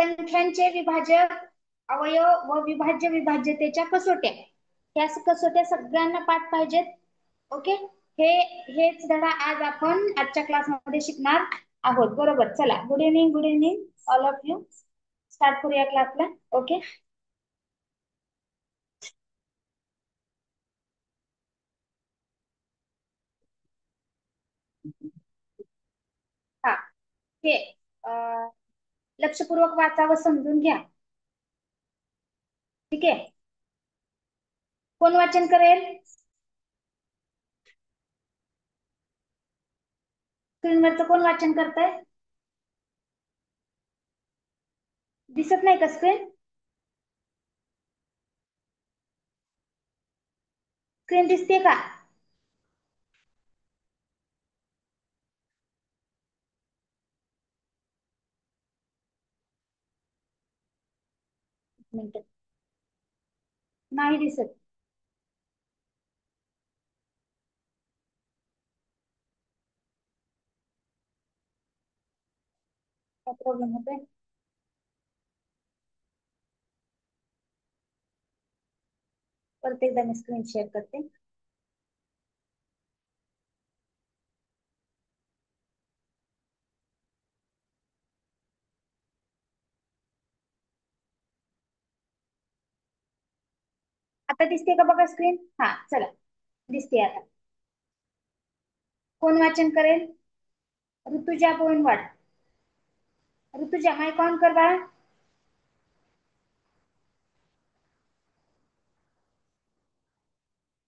संख्यांचे विभाजक, अवयव व विभाज्य विभाज्यतेच्या कसोट्या, या कसोट्या सगळ्यांना पाठ पाहिजेत. ओके, हेच धडा आज आपण आजच्या क्लासमध्ये शिकणार आहोत. बरोबर. चला, good evening, good evening all of you. Start करूया क्लासला. ओके. हा, हे लक्षपूर्वक वाचा व समजून घ्या. ठीक आहे. कोण वाचन करेल? स्क्रीनवरचं कोण वाचन करताय? दिसत नाही का स्क्रीन? स्क्रीन दिसते का? मिनिट, नाही दिसत. काय प्रॉब्लेम होतोय? परत एकदा मी स्क्रीन शेअर करते. आता दिसते का बघा स्क्रीन? हा, चला, दिसते आता. कोण वाचन करेल? ऋतुजा गोविंदवाड. ऋतुजा, माईक ऑन कर बाळा.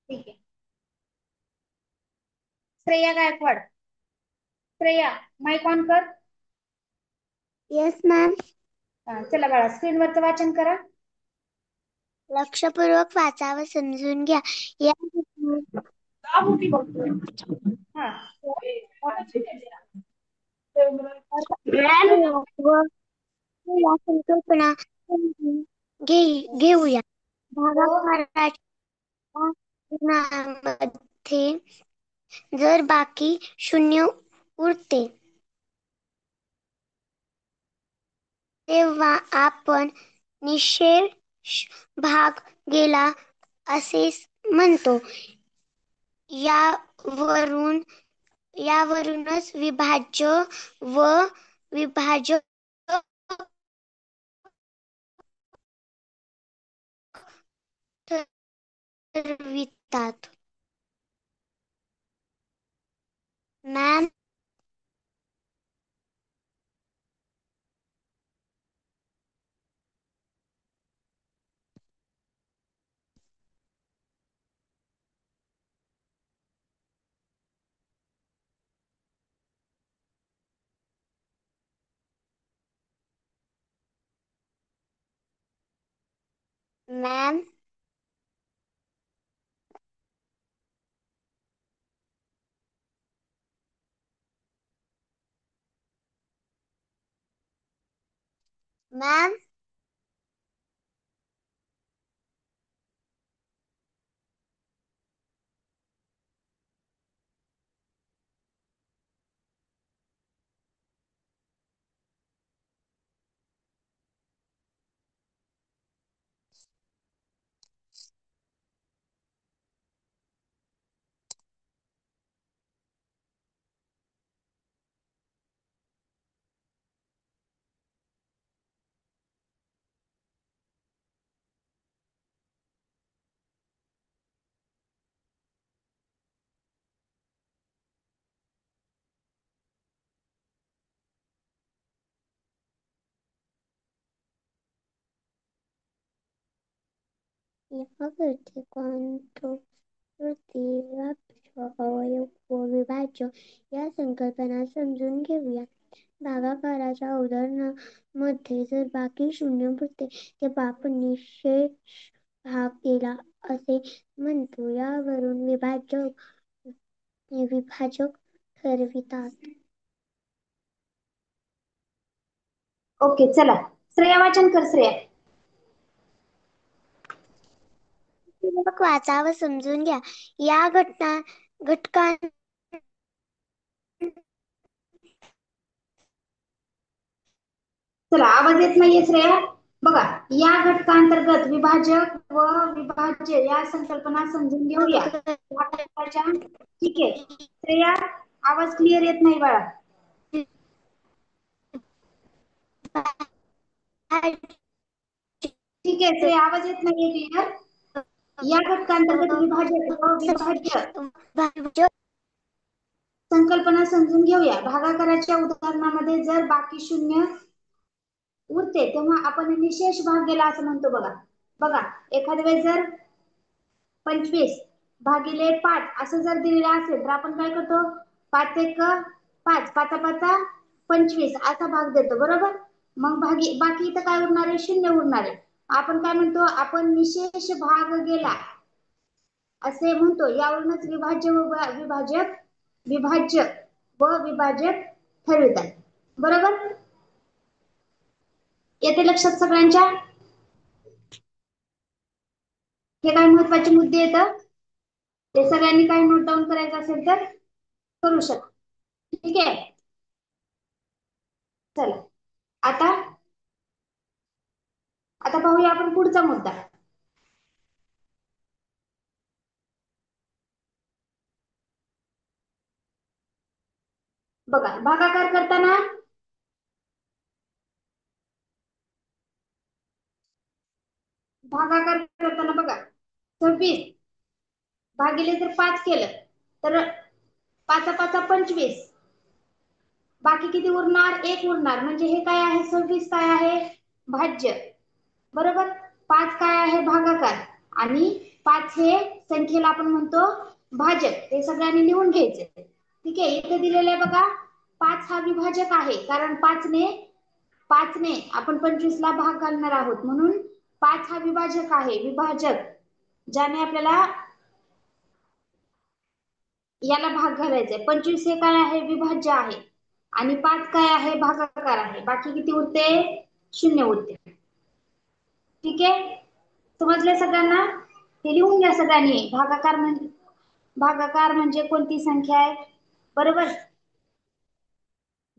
ठीक आहे. श्रेया गायकवाड. श्रेया, माईक ऑन कर. Yes ma'am. चला बाळा, स्क्रीनवरचं वाचन करा. लक्षपूर्वक वाचा व समजून घ्या. या या संकल्पना घेऊया. भागाकाराच्या मध्ये जर बाकी शून्य उरते तेव्हा आपण निशेष भाग गेला असे म्हणतो. यावरूनच विभाज्य व विभाजक ठरवितात. मॅम, मॅम, मॅम, अवयव व विभाज्य या संकल्पना समजून घेऊया. भागाकाराच्या उदाहरणामध्ये जर बाकी शून्य उरते तेव्हा आपण निशेष भाग गेला असे म्हणतो. यावरून विभाजक ठरवितात. ओके, चला श्रेया वाचन कर. श्रेया, वाचा व समजून घ्या. या घटकां चला, आवाज येत नाहीये श्रेया? बघा, या घटकांतर्गत विभाजक व विभाज्य या संकल्पना समजून घेऊया. ठीक आहे श्रेया, आवाज क्लिअर येत नाही बाळा. ठीक आहे श्रेया, आवाज येत नाहीये क्लिअर. या घटकांतर्गत विभाजक व विभाज्य संकल्पना समजून घेऊया. भागाकाराच्या उदाहरणामध्ये जर बाकी शून्य उरते तेव्हा आपण निशेष भाग गेला असं म्हणतो. बघा बघा, एखाद्या वेळेस जर 25 भागिले 5 असं जर दिलेलं असेल तर आपण काय करतो, 5 एक 5, 5 5 25 असा भाग देतो, बरोबर. मग बाकी इथं काय उरणार आहे, शून्य उरणार आहे. आपण काय म्हणतो, आपण निशेष भाग गेला असे म्हणतो. यावरूनच विभाज्य व विभाजक ठरवितात, बरोबर. येते लक्षात सगळ्यांच्या? हे काय महत्वाचे मुद्दे येतात, ते सगळ्यांनी काही नोट डाऊन करायचं असेल तर करू शकता. ठीक आहे, चला आता आता पाहूया आपण पुढचा मुद्दा. बघा, भागाकार करताना बघा, 26 भागिले जर 5 केलं तर 5 5 25, बाकी किती उरणार, 1 उरणार. म्हणजे हे काय आहे, 26 काय आहे, भाज्य, बरोबर. 5 काय आहे, भागाकार, आणि 5 हे संख्येला आपण म्हणतो भाजक. हे सगळ्यांनी लिहून घ्यायचे. ठीक आहे, इथे दिलेलं आहे बघा, 5 हा विभाजक आहे, कारण 5 ने आपण 25 ला भाग घालणार आहोत, म्हणून 5 हा विभाजक आहे, विभाजक, ज्याने आपल्याला याला भाग घालायचा आहे. 25 हे काय आहे, विभाज्य आहे, आणि 5 काय आहे, भागाकार आहे. बाकी किती उरते, शून्य उरते. ठीक आहे, समजले सगळ्यांना? हे लिहून घ्या सगळ्यांनी. भागाकार म्हणजे कोणती संख्या आहे, बरोबर.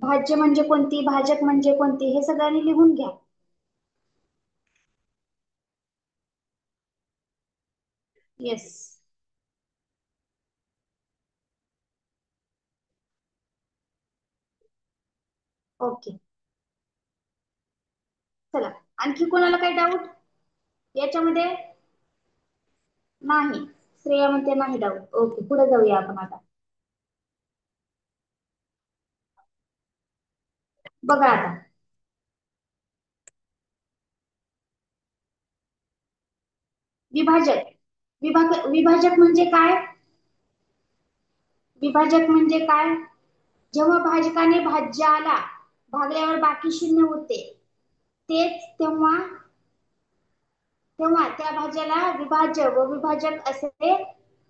भाज्य म्हणजे कोणती, भाजक म्हणजे कोणती, हे सगळ्यांनी लिहून घ्या. Yes, okay. चला, आणखी कोणाला काही डाऊट याच्यामध्ये? नाही, श्रेया म्हणते नाही डाऊट. ओके, पुढे जाऊया आपण आता. बघा आता, विभाजक. विभाजक म्हणजे काय, विभाजक म्हणजे काय, जेव्हा भाजकाने भाज्याला भागल्यावर बाकी शून्य उरते, तेच तेव्हा तेव्हा त्या भाज्याला विभाज्य व विभाजक असे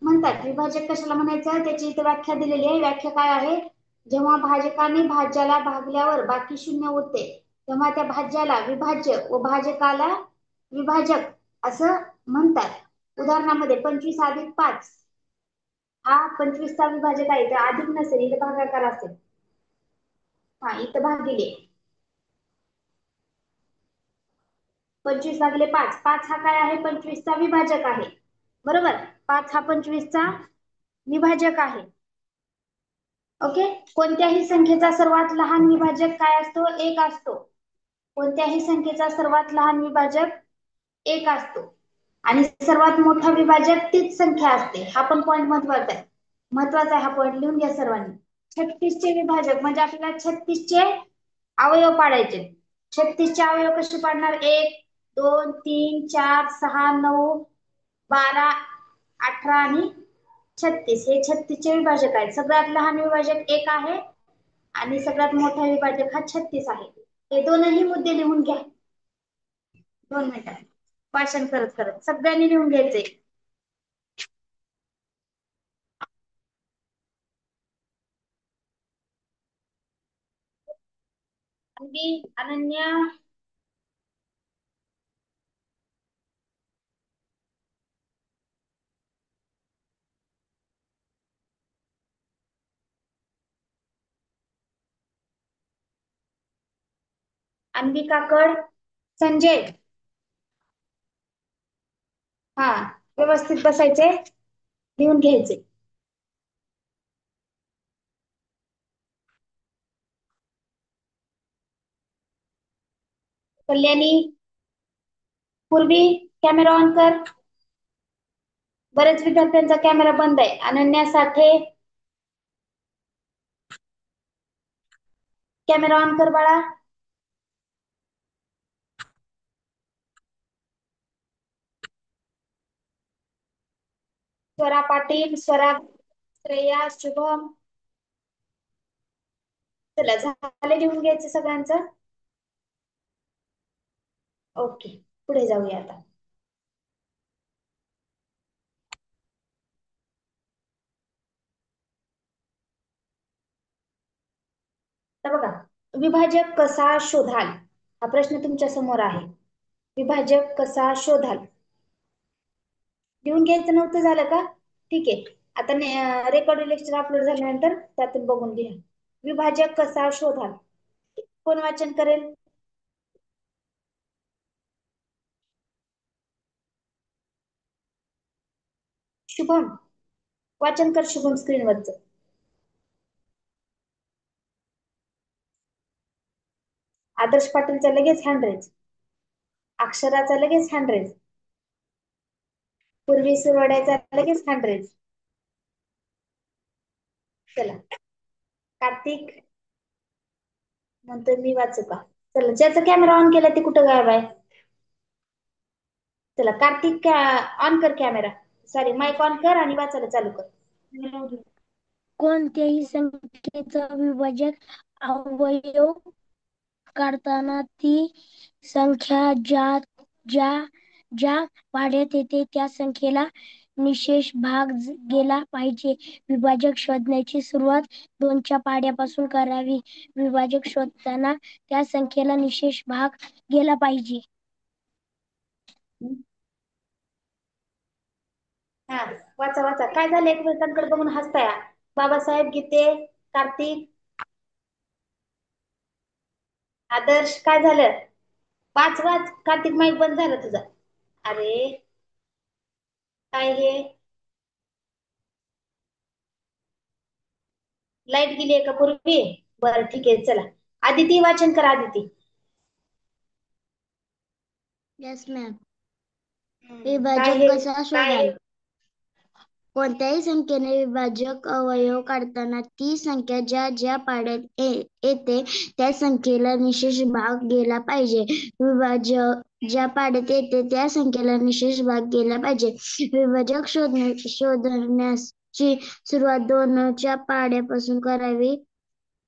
म्हणतात. विभाजक कशाला म्हणायचं, त्याची इथे व्याख्या दिलेली आहे. व्याख्या काय आहे, जेव्हा भाजकाने भाज्याला भागल्यावर बाकी शून्य उरते तेव्हा त्या भाज्याला विभाज्य व भाजकाला विभाजक असं म्हणतात. उदाहरणामध्ये 25 अधिक 5 हा 25 चा विभाजक आहे, तर अधिक नसेल, इथे भागाकार असेल. हा, इथं भागिले 25 भागिले 5, 5 हा काय आहे, 25 चा विभाजक आहे, बरोबर. 5 हा 25 चा विभाजक आहे. ओके, कोणत्याही संख्येचा सर्वात लहान विभाजक काय असतो, 1 असतो. कोणत्याही संख्येचा सर्वात लहान विभाजक 1 असतो, आणि सर्वात मोठा विभाजक तीच संख्या असते. हा पण पॉईंट महत्वाचा आहे हा पॉईंट लिहून घ्या सर्वांनी. 36 चे विभाजक म्हणजे आपल्याला 36 चे अवयव पाडायचे. 36 चे अवयव कसे पाडणार, 1 2 3 4 6 9 12 18 आणि 36, हे 36 चे विभाजक आहेत. सगळ्यात लहान विभाजक 1 आहे आणि सगळ्यात मोठा विभाजक हा 36 आहे. हे दोनही मुद्दे लिहून घ्या. 2 मिनिटात भाषण करत करत सगळ्यांनी लिहून घ्यायचे. अनन्या, अन्वी काकड, संजय, हा व्यवस्थित बसायचे, लिहून घ्यायचे. कल्याणी, पूर्वी कॅमेरा ऑन कर. बरेच विद्यार्थ्यांचा कॅमेरा बंद आहे. अनन्या साठे, कॅमेरा ऑन कर बाळा. स्वरा पाटील, स्वरा, श्रेया, शुभम. चला झाले लिहून घ्यायचं सगळ्यांचं. ओके, पुढे जाऊया आता. तर बघा, विभाजक कसा शोधाल हा प्रश्न तुमच्या समोर आहे. विभाजक कसा शोधाल, लिहून घ्यायचं नव्हतं, झालं का? ठीक आहे, आता रेकॉर्डिंग लेक्चर अपलोड झाल्यानंतर त्यातून बघून घ्या. विभाजक कसा शोधाल, कोण वाचन करेल? शुभम वाचन कर, शुभम स्क्रीनवरच. आदर्श पाटीलचा लगेच हँड रेज, अक्षराचा लगेच हँड रेज, पूर्वी सुरवड्याचा लगेच हँड रेज. चला, कार्तिक म्हणतोय मी वाचू का? चला, ज्याचा कॅमेरा ऑन केला ते कुठं गायब आहे? चला कार्तिक ऑन कर कॅमेरा, सॉरी माईक ऑन कर आणि वाचायला चालू कर. कोणत्याही संख्येचा विभाजक अवयव काढताना ती संख्या ज्या पाड्यात येते त्या संख्येला निशेष भाग गेला पाहिजे. विभाजक शोधण्याची सुरुवात 2च्या पाड्यापासून करावी. विभाजक शोधताना त्या संख्येला निशेष भाग गेला पाहिजे. हा, वाचा वाचा. काय झालं, एकमेकांकडे बघून हसताय? बाबासाहेब, गीते, कार्तिक, आदर्श, काय झालं? वाच वाच. कार्तिक माईक बंद झाला तुझा. अरे काय हे, लाईट गेली आहे का पूर्वी? बरं ठीक आहे, चला आदिती वाचन कर. आदिती. Yes ma'am. काय विभाजक हे, कसा शोधाल? कोणत्याही संख्येने विभाजक अवयव काढताना ती संख्या ज्या पाड्यात येते त्या संख्येला निशेष भाग गेला पाहिजे. विभाजक ज्या पाड्यात येते त्या संख्येला निशेष भाग गेला पाहिजे. विभाजक शोधण्याची सुरुवात 2च्या पाड्यापासून करावी.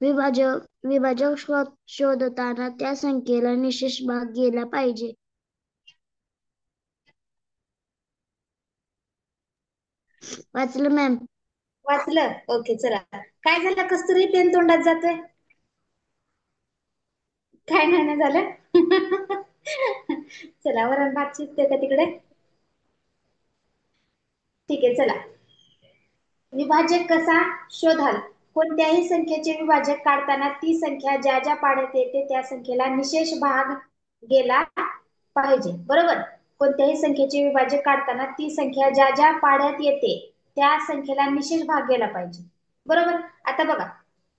विभाजक शोधताना त्या संख्येला निशेष भाग गेला पाहिजे. वाचलं मॅम. वाचलं? ओके, चला. काय झालं कस्तुरी, पेन तोंडात जातोय? काय नाही ना झालं. चला, वरण भात शिजते का तिकडे? ठीक आहे, चला. विभाजक कसा शोधाल? कोणत्याही संख्येचे विभाजक काढताना ती संख्या ज्या पाड्यात येते त्या संख्येला निशेष भाग गेला पाहिजे. बरोबर, कोणत्याही संख्येचे विभाजक काढताना ती संख्या ज्या पाड्यात येते त्या संख्येला निशेष भाग गेला पाहिजे. बरोबर. आता बघा,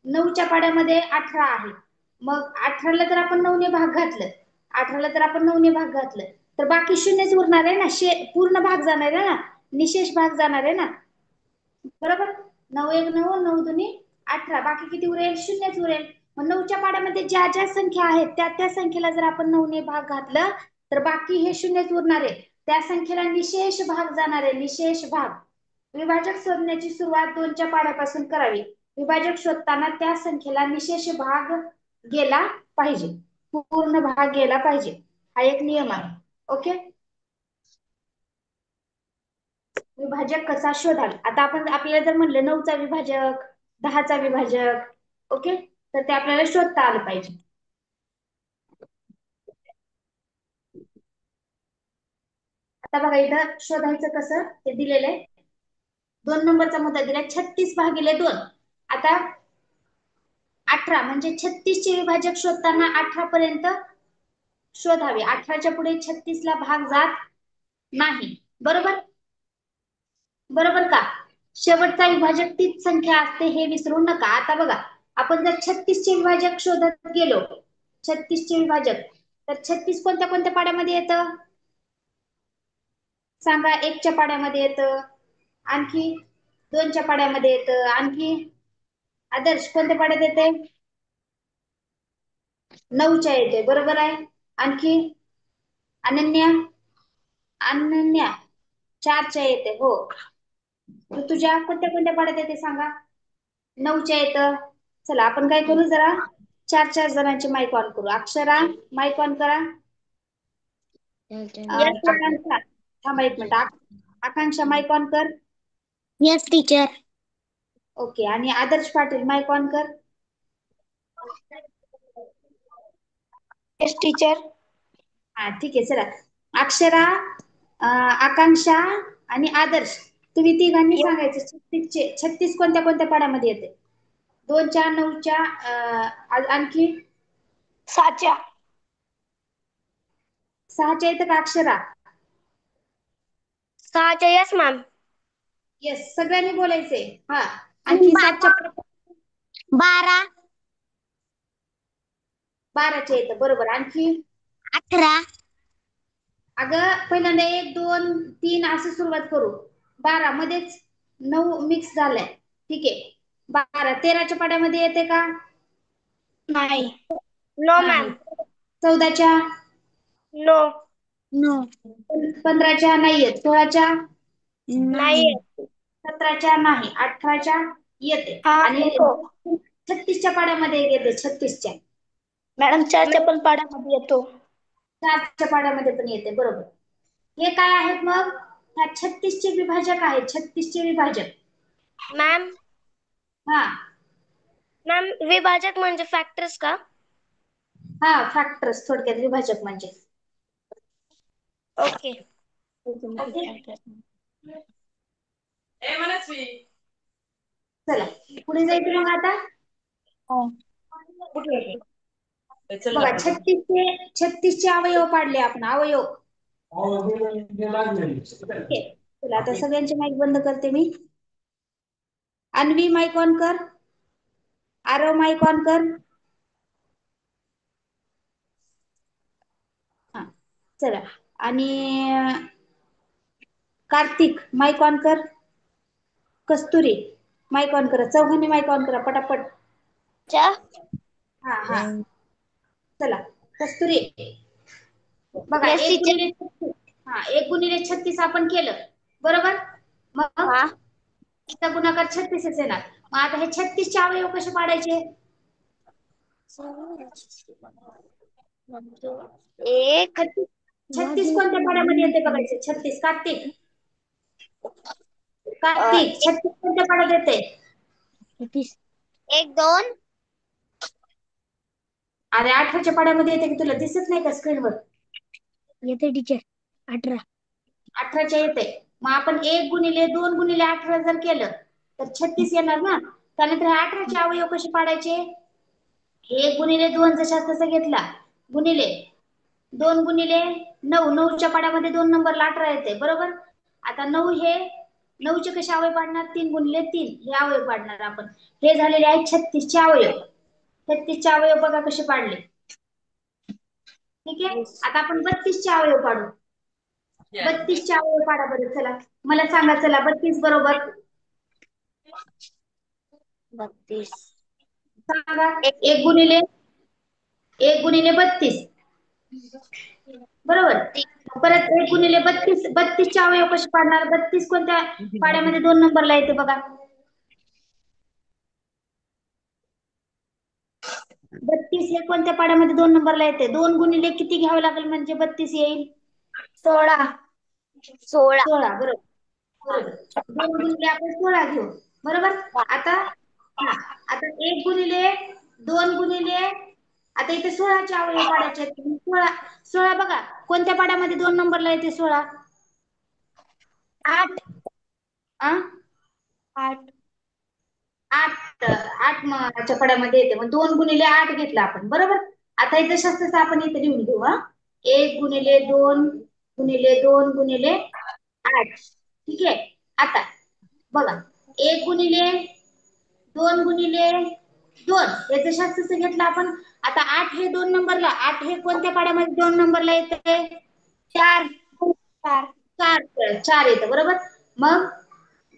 9च्या पाड्यामध्ये 18 आहे. मग 18ला जर आपण 9ने भाग घातलं, 18ला जर आपण 9ने भाग घातलं तर बाकी शून्यच उरणार आहे ना, पूर्ण भाग जाणार आहे ना, निशेष भाग जाणार आहे ना. बरोबर, 9 1 9, 9 2 18, बाकी किती उरेल? शून्यच उरेल. मग 9च्या पाड्यामध्ये ज्या संख्या आहेत त्या संख्येला जर आपण 9ने भाग घातलं तर बाकी हे शून्यच उरणार आहे. त्या संख्येला निशेष भाग जाणार आहे, निशेष भाग. विभाजक शोधण्याची सुरुवात 2च्या पाड्यापासून करावी. विभाजक शोधताना त्या संख्येला निशेष भाग गेला पाहिजे, पूर्ण भाग गेला पाहिजे. हा एक नियम आहे. ओके. विभाजक कसा शोधाल? आता आपण आपल्याला जर म्हणलं 9चा विभाजक, 10चा विभाजक, ओके, तर ते आपल्याला शोधता आलं पाहिजे. आता बघा, इथं शोधायचं कसं ते दिलेलं आहे. 2 नंबरचा मुद्दा दिलाय 36/2. आता 18 म्हणजे 36 चे विभाजक शोधताना 18 पर्यंत शोधावे. 18च्या पुढे 36ला भाग जात नाही. बरोबर? बरोबर का? शेवटचा विभाजक तीच संख्या असते हे विसरू नका. आता बघा, आपण जर 36चे विभाजक शोधत गेलो, 36चे विभाजक, तर 36 कोणत्या कोणत्या पाड्यामध्ये येतं सांगा? 1च्या पाड्यामध्ये येतं, आणखी 2च्या पाड्यामध्ये येतं, आणखी आदर्श कोणत्या पाड्यात येते? 9च्या येते. बरोबर आहे. आणखी अनन्या? अनन्या 4च्या येते. हो. तुझ्या कोणत्या कोणत्या पाड्यात येते सांगा? 9च्या येतं. चला आपण काय करू, जरा 4 जणांचे माईक ऑन करू. अक्षरा माईक ऑन करा. आकांक्षा थांबा एक मिनिट. आकांक्षा माईक ऑन कर. Yes teacher. ओके. आणि आदर्श पाटील माईक ऑन कर. Yes teacher. हा ठीक आहे. चला अक्षरा, आकांक्षा आणि आदर्श, तुम्ही तिघांनी सांगायचं 36 कोणत्या कोणत्या पाड्यामध्ये येते? 2च्या, 9च्या, आणखी 6च्या. 6च्या येतं का अक्षरा? 6च्या. Yes ma'am. येस, सगळ्यांनी बोलायचंय. हा. आणखी 7च्या 12. 12च्या येतं. बरोबर. आणखी 18. अगं पहिल्यांदा 1 2 3 असं सुरुवात करू. 12 मध्येच 9 मिक्स झालाय. ठीक आहे. 12. 13च्या पाड्यामध्ये येते का? नाही. No ma'am. 14च्या? नो. नो. 15च्या नाही येत. 16च्या नाही. 17च्या नाही. 18च्या येते. आणि 36च्या पाड्यामध्ये येते. 36च्या मॅडम 4च्या पण पाड्यामध्ये येतो. 4च्या पाड्यामध्ये पण येते. बरोबर. हे काय आहेत मग? ह्या 36चे विभाजक आहेत. 36चे विभाजक. मॅम. हा मॅम विभाजक म्हणजे फॅक्टर्स का? हा फॅक्टर्स, थोडक्यात विभाजक म्हणजे. ओके. चला पुढे जायचं मग आता. बघा 36चे अवयव पाडले आपण. अवयव. ठीक आहे. चला आता सगळ्यांचे माईक बंद करते मी. अन्वी माईक ऑन कर. आरव माईक ऑन कर. हा चला. आणि कार्तिक माईक ऑन कर. कस्तुरी माईक ऑन करा. चौघांनी माईक ऑन करा पटापट. हा हा चला. कस्तुरी बघा, Yes, 1 teacher. गुणिले 36. हा 1 गुणिले 36 आपण केलं. बरोबर. मग चा गुणाकार 36च येणार. मग आता हे 36चे अवयव कसे पाडायचे? एक 36 कोणत्या पाड्यामध्ये येते बघायचे? 36 कार्तिक. कार्तिक 36 कोणत्या पाड्यात येते? 1 2. अरे 18च्या पाड्यामध्ये येते की तुला दिसत नाही का स्क्रीनवर? येते टीचर. 18. 18च्या येते. मग आपण 1 गुणिले 2 गुणिले 18 जर केलं तर 36 येणार ना. त्यानंतर 18चे अवयव कसे पाडायचे? 1 गुणिले 2 जशा तसा घेतला, गुणिले 2 गुणिले 9. 9च्या पाड्यामध्ये 2 नंबरला 18 येते. बरोबर. आता 9 हे 9चे कसे अवयव पाडणार? 3 गुणिले 3 हे अवयव पाडणार आपण. हे झालेले आहेत 36चे अवयव. 36चे अवयव बघा कसे पाडले. ठीक आहे. आता आपण 32चे अवयव पाडू. 32चे अवयव पाडा बरं. चला मला सांगा. चला 32 बरोबर 32. सांगा. 1 गुणिले 32. बरोबर. परत 1 गुणिले 32. 32चे अवयव कसे पाडणार? 32 कोणत्या पाड्यामध्ये 2 नंबरला येते बघा? 32 हे कोणत्या पाड्यामध्ये 2 नंबरला येते? 2 गुणिले किती घ्यावे लागेल म्हणजे 32 येईल? 16. 16. बरोबर. बरोबर. 2 गुणिले आपण 16 घेऊ. बरोबर. आता हा आता 1 गुणिले 2 गुणिले, आता इथे 16चे अवयव पाडायचे आहेत. 16 बघा कोणत्या पाड्यामध्ये 2 नंबरला येते? 16 8. 8 8च्या पाड्यामध्ये येते. मग 2 गुणिले 8 घेतला आपण. बरोबर. आता इथे तसं आपण इथे लिहून घेऊ. 1 गुणिले 2 गुणिले 2 गुणिले 8. ठीक आहे. आता बघा, 1 गुणिले 2 गुणिले 2 याचं शास्त्रच घेतलं आपण. आता 8 हे 2 नंबरला, 8 हे कोणत्या पाड्यामध्ये 2 नंबरला येते? 4. 4 येतं बरोबर. मग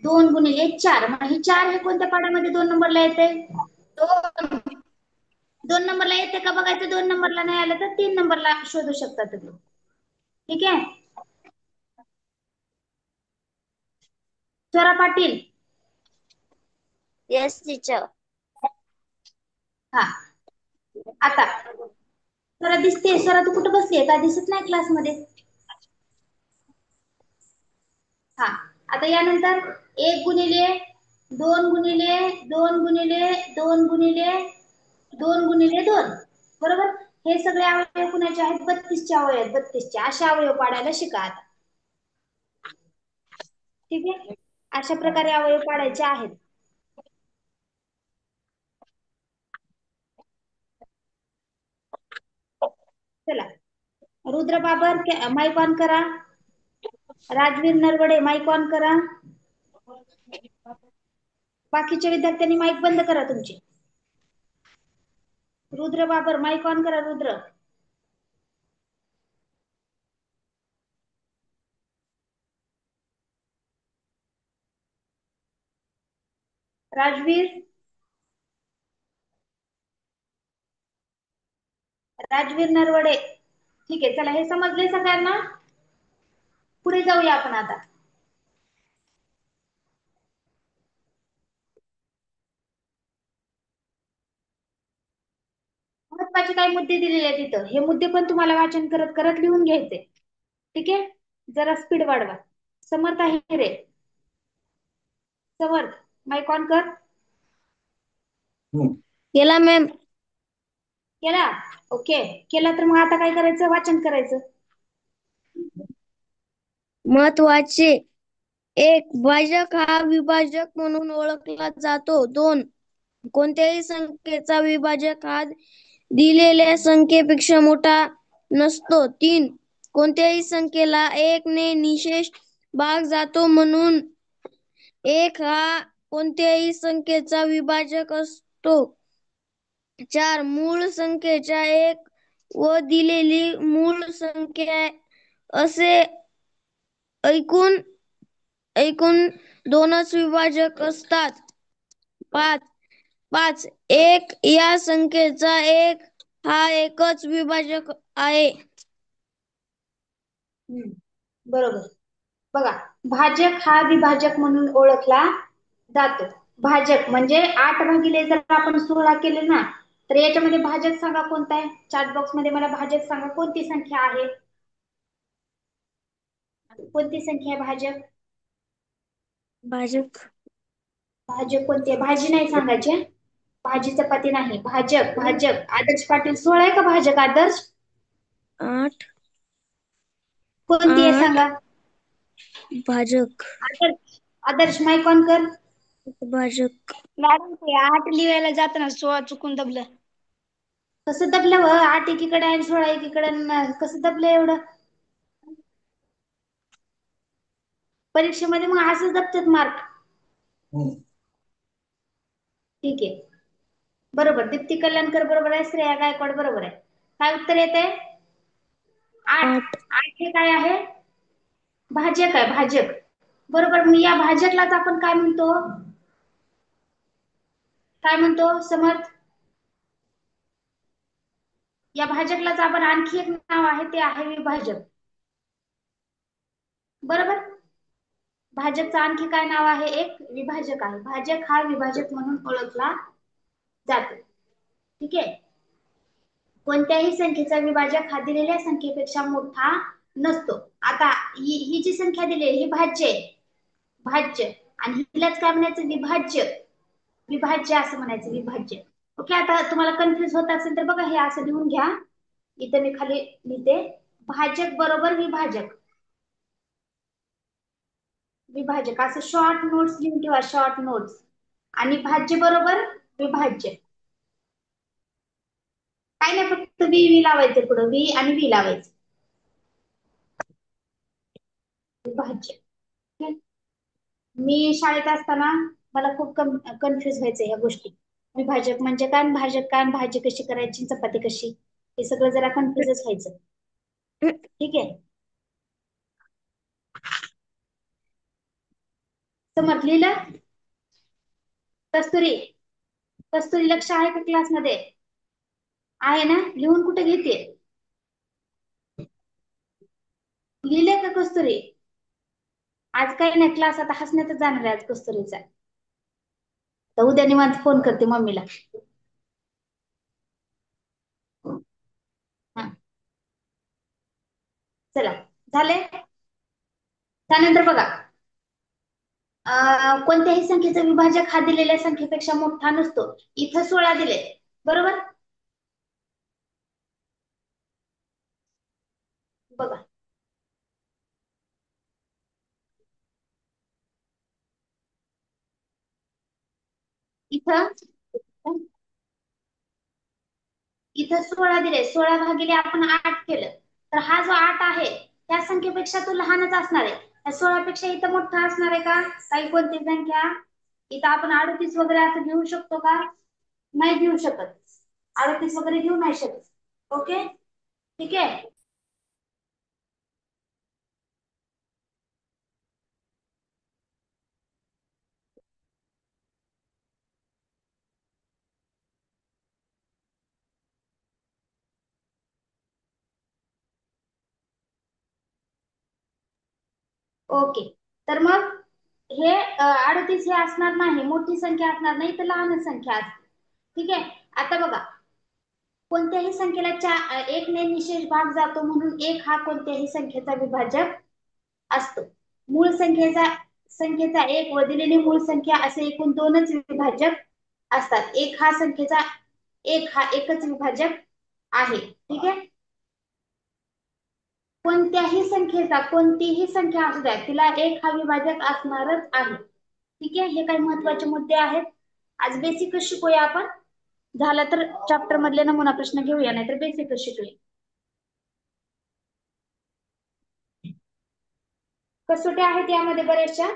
2 गुणिले 4, मग हे 4 हे कोणत्या पाड्यामध्ये 2 नंबरला येते? 2 नंबरला येते का बघायचं. 2 नंबरला नाही आलं तर 3 नंबरला शोधू शकता तुम्ही. ठीक आहे. स्वरा पाटील. Yes teacher. हा, आता स्वरा दिसते. स्वरा तू कुठं बसली? का दिसत नाही क्लासमध्ये? हा, आता यानंतर 1 गुणिले 2 गुणिले 2 गुणिले 2 गुणिले 2 गुणिले 2 बरोबर. हे सगळे अवयव कुणाचे आहेत? 32 चे अवयव आहेत. 32 चे असे अवयव पाडायला शिका आता. ठीक आहे. अशा प्रकारे अवयव पाडायचे आहेत. चला, रुद्र बाबर माईक ऑन करा. राजवीर नरवडे माईक ऑन करा. बाकीच्या विद्यार्थ्यांनी माईक बंद करा तुमची. रुद्र बाबर माईक ऑन करा. रुद्र. राजवीर. राजवीर नरवडे. ठीक आहे. चला, हे समजले सगळ्यांना. पुढे जाऊया आपण आता. महत्वाचे काही मुद्दे दिलेले आहेत तिथं. हे मुद्दे पण तुम्हाला वाचन करत करत लिहून घ्यायचे. ठीक आहे. जरा स्पीड वाढवा. समर्थ हिरे. समर्थ माईक ऑन कर. केला मॅम. केला. ओके. केला तर मग आता काय करायचं? वाचन करायचं. महत्वाचे: 1. भाजक हा विभाजक म्हणून ओळखला जातो. 2. कोणत्याही संख्येचा विभाजक हा दिलेल्या संख्येपेक्षा मोठा नसतो. 3. कोणत्याही संख्येला 1 ने निशेष भाग जातो म्हणून 1 हा कोणत्याही संख्येचा विभाजक असतो. 4. मूळ संख्येच्या 1 व दिलेली मूळ संख्या असे एकूण 2च विभाजक असतात. 5. 1 या संख्येचा 1 हा एकच विभाजक आहे. बरोबर. बघा, भाजक हा विभाजक म्हणून ओळखला जातो. भाजक म्हणजे 8 भागिले जर आपण 16 केले ना, तर याच्यामध्ये भाजक सांगा कोणता आहे? चॅट बॉक्स मध्ये मला भाजक सांगा. कोणती संख्या आहे? कोणती संख्या आहे भाजक? भाजक भाजक कोणती आहे? भाजी नाही सांगायची. भाजी चपाती नाही. भाजक. भाजक. आदर्श पाटील 16 आहे का भाजक? आदर्श 8. कोणती आहे सांगा? भाजक. आदर्श. आदर्श माईक ऑन कर. भाजक. मॅडम ते 8 लिहायला जाताना 16 चुकून दबलं. कसं दबलं व? 8 एकीकडे आणि 16 एकीकडे, कसं दबलं एवढं? परीक्षेमध्ये मग असंच दबतात मार्क. ठीक आहे. बरोबर. दीप्ती कल्याणकर बरोबर आहे. श्रेया गायकवाड बरोबर आहे. काय उत्तर येते? 8. 8 हे काय आहे? भाजक आहे. भाजक. बरोबर. मग या भाजकलाच आपण काय म्हणतो? काय म्हणतो समर्थ? या भाजकलाच आपण आणखी एक नाव आहे, ते आहे विभाजक. बरोबर. भाजकचं आणखी काय नाव आहे? एक विभाजक आहे. भाजक हा विभाजक म्हणून ओळखला जातो. ठीक आहे. कोणत्याही संख्येचा विभाजक हा दिलेल्या संख्येपेक्षा मोठा नसतो. आता ही जी संख्या दिली ही भाज्य आहे. भाज्य. आणि हिलाच काय म्हणायचं? विभाज्य. विभाज्य असं म्हणायचं. विभाज्य. ओके. आता तुम्हाला कन्फ्युज होत असेल तर बघा, हे असं लिहून घ्या. इथं मी खाली लिहिते. भाजक बरोबर विभाजक. विभाजक असं शॉर्ट नोट्स लिहून ठेवा. Short notes. आणि भाज्य बरोबर विभाज्य. काय नाही, फक्त वी लावायचं पुढं. वी आणि वी लावायचं. विभाज्य. मी शाळेत असताना मला खूप कन्फ्युज व्हायचं ह्या गोष्टी. विभाजक म्हणजे काय, भाजक काय, भाजी कशी करायची, चपाती कशी, हे सगळं जरा कन्फ्युजच व्हायचं. ठीक आहे, समजलेलं. कस्तुरी, कस्तुरी लक्ष आहे का क्लासमध्ये? आहे ना? लिहून कुठे घेते? लिहिले का कस्तुरी? आज काही नाही, क्लास आता हसण्यातच जाणार आहे आज कस्तुरीचा. तर उद्या निवांत फोन करते मम्मीला. हा, चला झाले. त्यानंतर बघा, कोणत्याही संख्येचा विभाजक हा दिलेल्या संख्येपेक्षा मोठा नसतो. इथं 16 दिले, बरोबर? बघा इथं, इथं 16 दिले, 16 भागिले आपण 8 केलं, तर हा जो 8 आहे त्या संख्येपेक्षा तो लहानच असणार आहे. त्या 16 पेक्षा इथं मोठा असणार आहे का? काही कोणती संख्या इथं आपण 38 वगैरे असं घेऊ शकतो का? नाही घेऊ शकत. 38 वगैरे घेऊ नाही शकत. ओके, ठीक आहे. ओके, तर मग हे 38 हे असणार नाही, मोठी संख्या असणार नाही, तर लहान संख्या असते. ठीक आहे. आता बघा, कोणत्याही संख्येला 1 ने निशेष भाग जातो म्हणून 1 हा कोणत्याही संख्येचा विभाजक असतो. मूळ संख्येचा 1 व दिलेली मूळ संख्या असे एकूण 2च विभाजक असतात. 1 हा संख्येचा 1 हा एकच विभाजक आहे. ठीक आहे. कोणतीही संख्या असू द्या, तिला 1 हा विभाजक असणारच आहे. ठीक आहे. हे काही महत्वाचे मुद्दे आहेत. आज बेसिकच शिकूया आपण. झालं तर चॅप्टर मधले नमुना प्रश्न घेऊया, नाही तर बेसिकच शिकूया. कसोट्या आहेत यामध्ये बऱ्याचशा.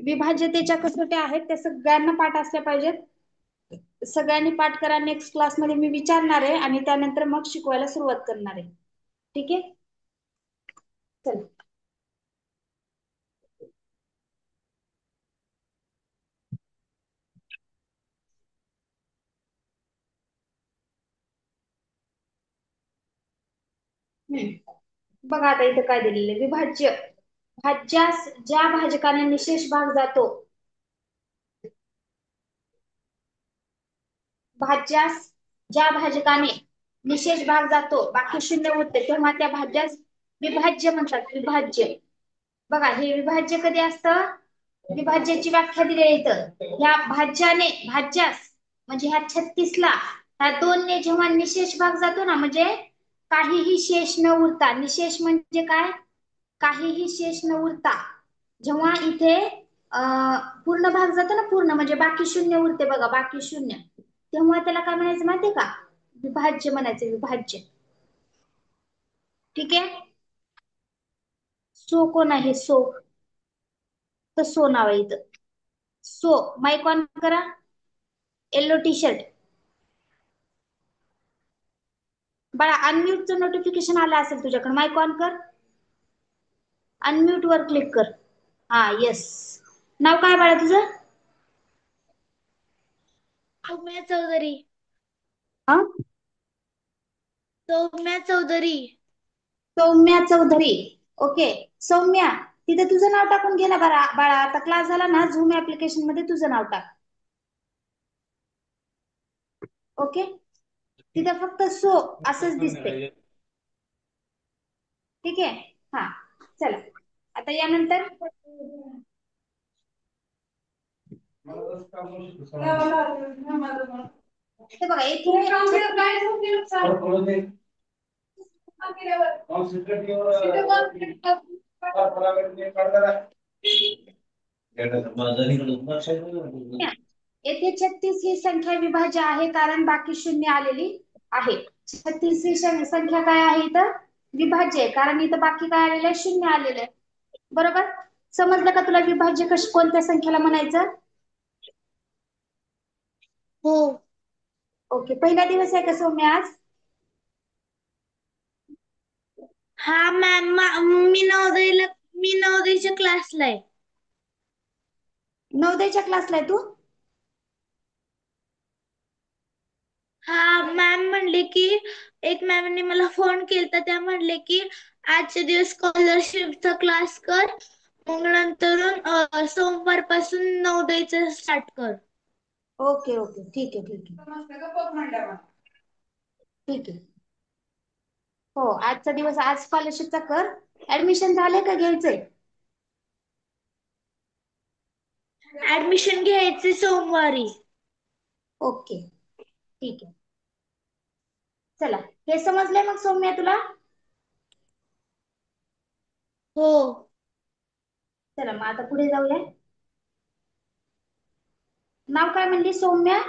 विभाज्यतेच्या कसोट्या आहेत, त्या सगळ्यांना पाठ असल्या पाहिजेत. सगळ्यांनी पाठ करा. नेक्स्ट क्लासमध्ये मी विचारणार आहे आणि त्यानंतर मग शिकवायला सुरुवात करणार आहे. ठीक आहे, चल. बघा आता इथं काय दिलेलं आहे. भाज्यास ज्या भाजकाने निशेष भाग जातो, भाज्यास ज्या भाजकाने निशेष भाग जातो, बाकी शून्य उरते, तेव्हा त्या भाज्यास विभाज्य म्हणतात. विभाज्य. बघा, हे विभाज्य कधी असतं? विभाज्याची व्याख्या दिली आहे इथं. ह्या भाज्यास म्हणजे ह्या 36ला ह्या 2 ने जेव्हा निशेष भाग जातो ना, म्हणजे काहीही शेष न उरता. निशेष म्हणजे काय? काहीही शेष न उरता. जेव्हा इथे पूर्ण भाग जातो ना, पूर्ण म्हणजे बाकी शून्य उरते बघा, बाकी शून्य, तेव्हा त्याला काय म्हणायचं माहितीये का? विभाज्य म्हणायचं, विभाज्य. ठीक आहे. सो कोण आहे? सो, तर सो नाव आहे इथं. सो माईक ऑन करा. येलो टी शर्ट बाळा, अनम्यूटचं नोटिफिकेशन आलं असेल तुझ्याकडे. माईक ऑन कर. अनम्यूट वर क्लिक कर. हा, येस. नाव काय बाळा तुझं? सौम्या चौधरी. हा, सौम्या चौधरी. सौम्या चौधरी. ओके, सौम्या, तिथे तुझं नाव टाकून घे ना बाळा. आता क्लास झाला ना, झूम ऍप्लिकेशन मध्ये तुझं नाव टाक. ओके, तिथे फक्त सो असंच दिसते. ठीक आहे. हा, चला आता यानंतर हे बघा, येथे 36 ही संख्या विभाज्य आहे, कारण बाकी शून्य आलेली आहे. 36 ही संख्या काय आहे इथं? विभाज्य आहे, कारण इथं बाकी काय आलेलं आहे, शून्य आलेलं आहे. बरोबर. समजलं का तुला विभाज्य कोणत्या संख्येला म्हणायचं? हो. ओके. पहिला दिवस आहे का सौम्य आज? हा मॅम, मी नवोदयच्या क्लासला आहे. नवोदयच्या क्लासला आहे तू? हा मॅम म्हणले की एक मॅमने मला फोन केलता, त्या म्हणले की आजच्या दिवस स्कॉलरशिपचा क्लास कर, मग नंतर सोमवार पासून नवोदयचं स्टार्ट कर. ओके ओके, ठीक आहे ठीक आहे. ठीक आहे. हो, आजचा दिवस आज स्कॉलरशिपचा कर. ऍडमिशन झालंय का घ्यायचंय? ऍडमिशन घ्यायचे सोमवारी. ओके, ठीक आहे. चला, हे समजलंय मग सौम्या तुला? हो. चला मग आता पुढे जाऊया. नाव काय म्हणली सौम्या?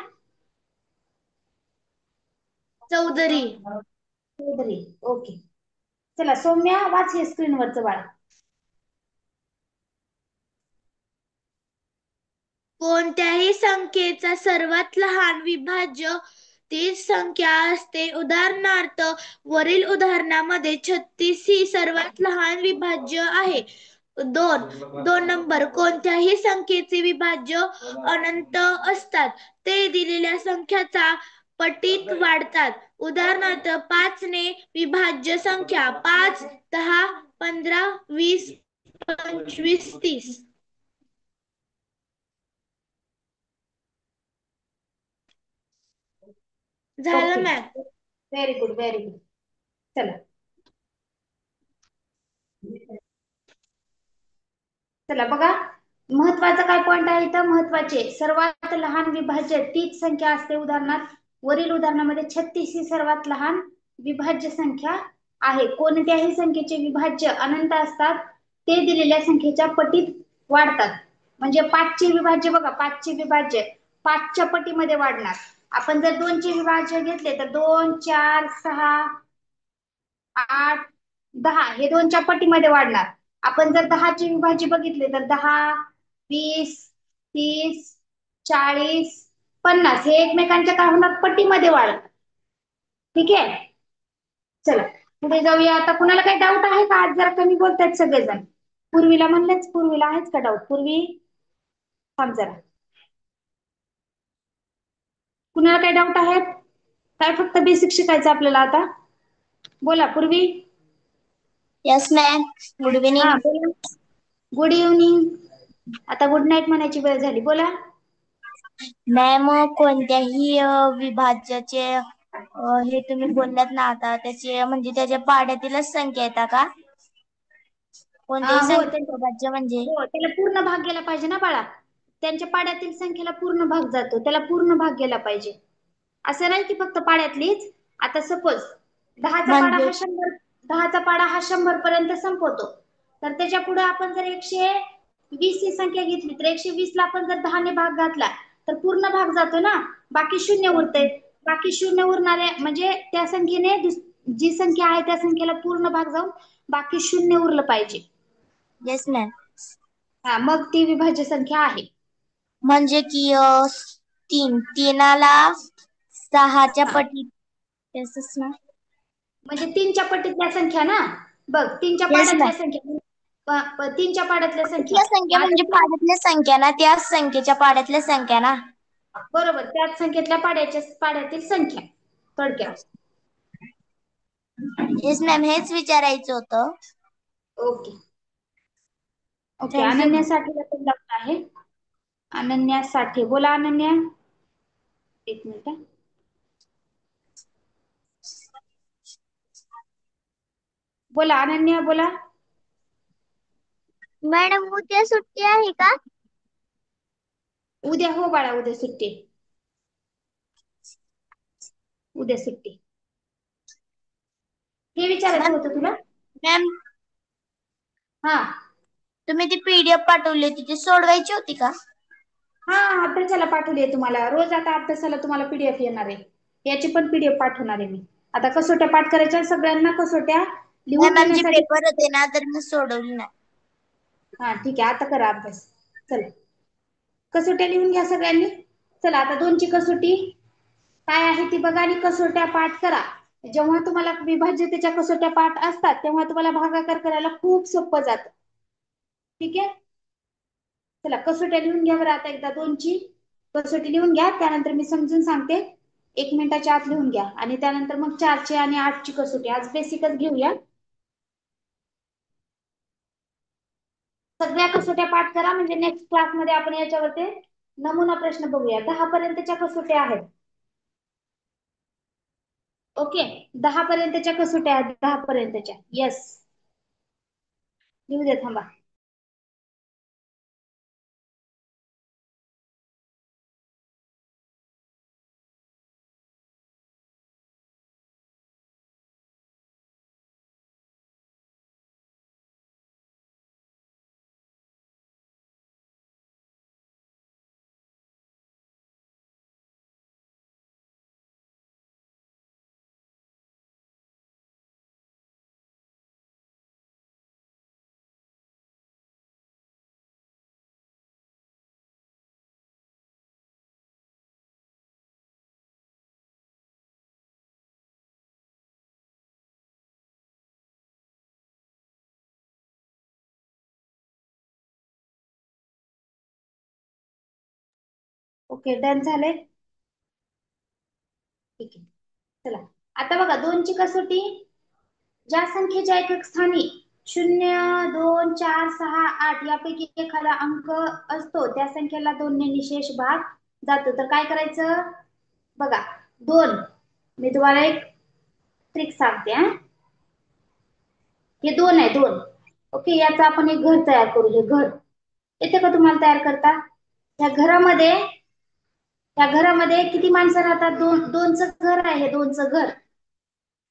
चौधरी. चौधरी. ओके. चला सौम्या, वाच हे स्क्रीनवरचं बाळा. कोणत्याही संख्येचा सर्वात लहान विभाज्य तीच संख्या असते. उदाहरणार्थ, वरील उदाहरणामध्ये 36 ही सर्वात लहान विभाज्य आहे. 2 नंबर, कोणत्याही संख्येचे विभाज्य अनंत असतात. ते दिलेल्या संख्याचा पटीत वाढतात. उदाहरणार्थ, 5 ने विभाज्य संख्या 5, 10, 15, 20, 25, 30. झालं okay, ma'am. Very good very good. चला चला बघा, महत्वाचा काय पॉइंट आहे इथं? महत्वाचे सर्वात लहान विभाज्य तीच संख्या असते. उदाहरणार्थ, वरील उदाहरणामध्ये 36 ही सर्वात लहान विभाज्य संख्या आहे. कोणत्याही संख्येचे विभाज्य अनंत असतात. ते दिलेल्या संख्येच्या पटीत वाढतात. म्हणजे 5 चे विभाज्य बघा, 5 चे विभाज्य 5 च्या पटीमध्ये वाढणार. आपण जर 2 चे विभाज्य घेतले तर 2, 4, 6, 8, 10 हे 2 च्या पटीमध्ये वाढणार. आपण जर 10 चे विभाज्य बघितले तर 10, 20, 30, 40, 50 हे एकमेकांच्या काय होणार? पटीमध्ये वाढणार. ठीक आहे. चला पुढे जाऊया. आता कुणाला काही डाऊट आहे का? आज जरा कमी बोलतायत सगळेजण. पूर्वीला म्हणलेच, पूर्वीला आहेच का डाऊट? पूर्वी थांब जरा. कुणाला काही डाऊट आहेत काय? फक्त बेसिक शिकायचं आपल्याला आता. बोला पूर्वी. Yes ma'am. गुड हा इव्हनिंग. बोला. Good evening. आता गुड नाईट म्हणायची वेळ झाली. बोला. मॅम, कोणत्याही विभाज्याचे हे तुम्ही बोललात ना आता, त्याचे म्हणजे त्याच्या पाड्यातीलच संख्या येतात का? कोणत्याही हो संख्या विभाज्य म्हणजे हो, त्याला पूर्ण भाग गेला पाहिजे ना बाळा. त्यांच्या पाड्यातील संख्येला पूर्ण भाग जातो, त्याला पूर्ण भाग गेला पाहिजे. असं नाही की फक्त पाड्यातलीच. आता सपोज 10चा पाडा म्हणजे हा 100, 10चा पाडा हा 100 पर्यंत संपवतो. तर त्याच्या पुढे आपण जर 120 ही संख्या घेतली तर 120 ला आपण जर 10 ने भाग घातला तर पूर्ण भाग जातो ना, बाकी शून्य उरते. बाकी शून्य उरणारे म्हणजे त्या संख्येने जी संख्या आहे त्या संख्येला पूर्ण भाग जाऊन बाकी शून्य उरलं पाहिजे. Yes ma'am. हा, मग ती विभाज्य संख्या आहे. म्हणजे की 3 ला 6च्या हा, पटीत तसंच ना. म्हणजे 3च्या पटीतल्या संख्या ना. बघ, 3च्या येस पाड्यातल्या मॅम. संख्या, 3च्या पाड्यातल्या संख्या. पटीतल्या संख्या आता म्हणजे पाड्यातल्या संख्या ना, त्याच संख्येच्या पाड्यातल्या संख्या ना. बरोबर, त्याच संख्येतल्या पाड्यातील संख्या थोडक्यात. येस मॅम, हेच विचारायचं होतं. Okay okay. थँक्यू. अनन्या साठेला पण डाऊट आहे. अनन्या साठे, बोला अनन्या. एक मिनिट. बोला अनन्या, बोला. मॅडम, उद्या सुट्टी आहे का? उद्या हो बाळा, उद्या सुट्टी. उद्या सुट्टी. हे विचारायचं मॅम, होतं तुला. मॅम हा तुम्ही ती PDF पाठवली होती ती सोडवायची होती का? हा, अभ्यासाला पाठवली आहे तुम्हाला. रोज आता अभ्यासाला तुम्हाला PDF येणार आहे. याची पण PDF पाठवणार आहे मी. आता कसोट्या पाठ करायच्या सगळ्यांना. कसोट्या लिहून आमचे घेण्यासाठी पेपर होते ना तर मी सोडवली नाही. हा ठीक आहे, आता करा अभ्यास. चला कसोट्या लिहून घ्या सगळ्यांनी. चला आता 2ची कसोटी काय आहे ती बघा आणि कसोट्या पाठ करा. जेव्हा तुम्हाला विभाज्यतेच्या कसोट्या पाठ असतात तेव्हा तुम्हाला भागाकार करायला खूप सोपं जातं. ठीक आहे, चला कसोट्या लिहून घ्या बरं आता एकदा. 2ची कसोटी लिहून घ्या, त्यानंतर मी समजून सांगते. 1 मिनिटाच्या आत लिहून घ्या आणि त्यानंतर मग 4ची आणि 8ची कसोटी. आज बेसिकच घेऊया. सगळ्या कसोट्या पाठ करा म्हणजे नेक्स्ट क्लासमध्ये आपण याच्यावरती नमुना प्रश्न बघूया. 10 पर्यंतच्या कसोट्या आहेत. ओके, 10 पर्यंतच्या कसोट्या आहेत. 10 पर्यंतच्या. येस, लिहू दे, थांबा. ओके, डन झाले. ठीक आहे, चला आता बघा 2ची कसोटी. ज्या संख्येच्या एकक स्थानी 0, 2, 4, 6, 8 यापैकी एखादा अंक असतो त्या संख्येला 2 ने निशेष भाग जातो. तर काय करायचं बघा. 2, मी तुम्हाला एक ट्रिक सांगते. हे 2 आहे, 2. ओके, याचं आपण एक घर तयार करू. हे घर येते का तुम्हाला तयार करता? त्या घरामध्ये किती माणसं राहतात? 2चं घर आहे. 2चं घर.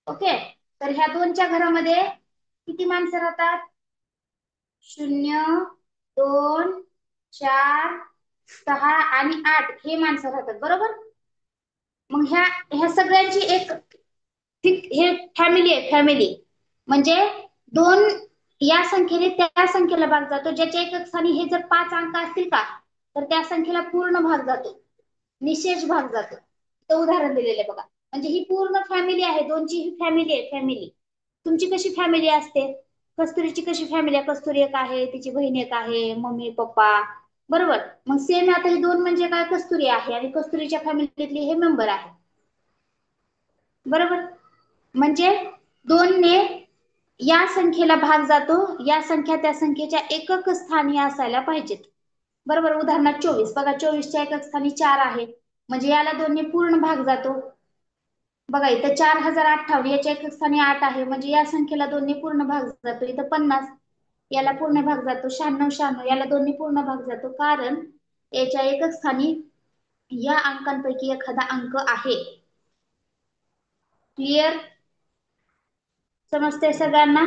ओके, तर ह्या 2च्या घरामध्ये किती माणसं राहतात? 0, 2, 4, 6 आणि 8 हे माणसं राहतात. बरोबर. मग ह्या सगळ्यांची एक हे फॅमिली आहे. फॅमिली म्हणजे 2 या संख्येने त्या संख्येला भाग जातो ज्याच्या एकक स्थानी हे जर 5 अंक असतील का तर त्या संख्येला पूर्ण भाग जातो, निशेष भाग जातो. तो उदाहरण दिलेलं आहे बघा. म्हणजे ही पूर्ण फॅमिली आहे. 2ची ही फॅमिली आहे. फॅमिली तुमची कशी फॅमिली असते? कस्तुरीची कशी फॅमिली आहे? कस्तुरी एक आहे, तिची बहीण एक आहे, मम्मी पप्पा. बरोबर. मग सेम आता हे 2 म्हणजे काय? कस्तुरी आहे आणि कस्तुरीच्या फॅमिलीतले हे मेंबर आहे. बरोबर. म्हणजे 2 ने या संख्येला भाग जातो. या संख्या त्या संख्येच्या एकक स्थानी असायला पाहिजेत. बरोबर. उदाहरणार्थ 24 बघा. 24च्या एकक स्थानी 4 आहे म्हणजे याला 2 ने पूर्ण भाग जातो. बघा इथं 4058 याच्या एकक स्थानी 8 आहे म्हणजे या संख्येला 2 ने पूर्ण भाग जातो. इथं 50 याला पूर्ण भाग जातो. 96 याला 2 ने पूर्ण भाग जातो. कारण याच्या एकक स्थानी या अंकांपैकी एखादा अंक आहे. क्लिअर? समजते सगळ्यांना?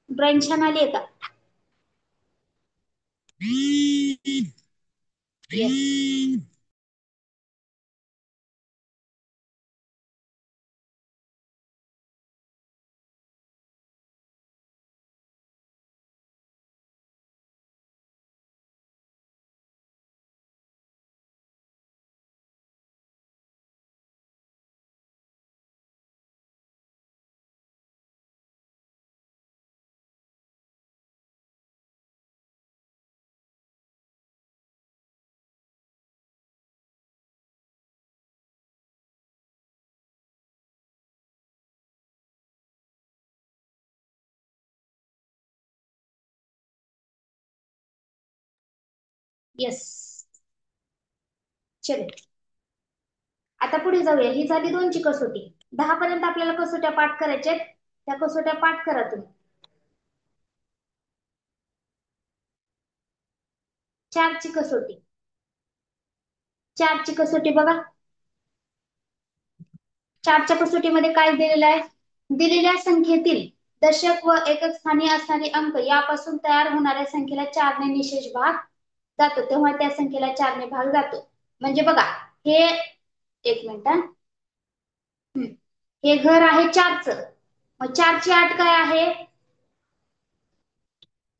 ड्रॉइंग छान आली आहे का? Yes. येस, चलो आता पुढे जाऊया. ही झाली 2ची कसोटी. 10 पर्यंत आपल्याला कसोट्या पाठ करायच्या. त्या कसोट्या पाठ करा तुम्ही. 4ची कसोटी. 4ची कसोटी बघा. 4च्या कसोटीमध्ये काय दिलेलं आहे? दिलेल्या संख्येतील दशक व एकक स्थानी असणारे अंक यापासून तयार होणाऱ्या संख्येला 4 ने निशेष भाग जातो. तेव्हा त्या संख्येला 4 ने भाग जातो. म्हणजे बघा हे एक मिनिट. हे घर आहे 4च, मग 4ची 8 काय आहे?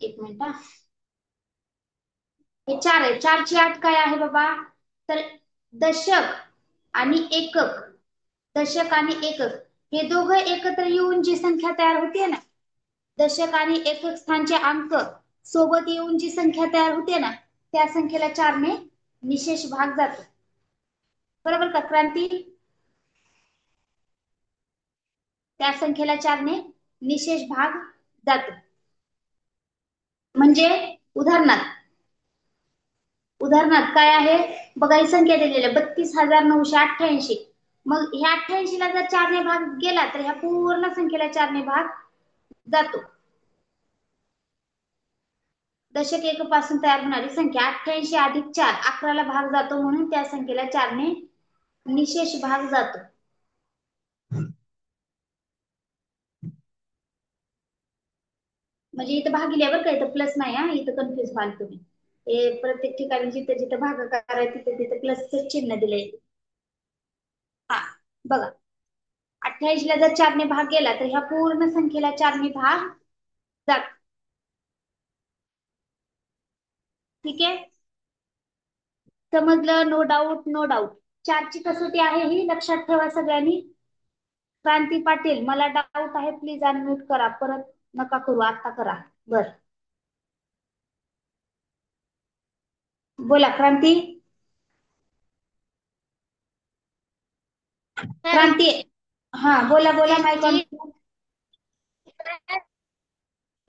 एक मिनिट हा. हे 4 आहे, 4ची 8 काय आहे बाबा? तर दशक आणि एकक, दशक आणि एकक हे दोघं एकत्र येऊन जी संख्या तयार होते ना, दशक आणि एकक स्थानचे अंक सोबत येऊन जी संख्या तयार होते ना, त्या संख्येला 4 ने निशेष भाग जातो. बरोबर का क्रांती? त्या संख्येला 4 ने निशेष भाग जातो. म्हणजे उदाहरणार्थ काय आहे बघा, ही संख्या दिलेली आहे 32,988. मग ह्या 88 ला जर 4 ने भाग गेला तर ह्या पूर्ण संख्येला 4 ने भाग जातो. दशक एक पासून तयार होणारी संख्या 88 अधिक 4 11ला भाग जातो, म्हणून त्या संख्येला 4 ने निशेष भाग जातो. म्हणजे इथं भागिले बरं का, इथं प्लस नाही हा, इथं कन्फ्युज व्हाल तुम्ही. हे प्रत्येक ठिकाणी जिथे जिथे भागाकार आहे तिथे तिथे प्लसचं चिन्ह दिलंय. हा बघा, 88 ला जर 4 ने भाग गेला तर ह्या पूर्ण संख्येला 4 ने भाग जातो. ठीक आहे, समजलं? No doubt, no doubt. 4ची कसोटी आहे ही, लक्षात ठेवा सगळ्यांनी. क्रांती पाटील, मला डाऊट आहे, प्लीज अनम्यूट करा, परत नका करू, आता करा. बर, बोला क्रांती. क्रांती, हा बोला बोला, माईक ऑन.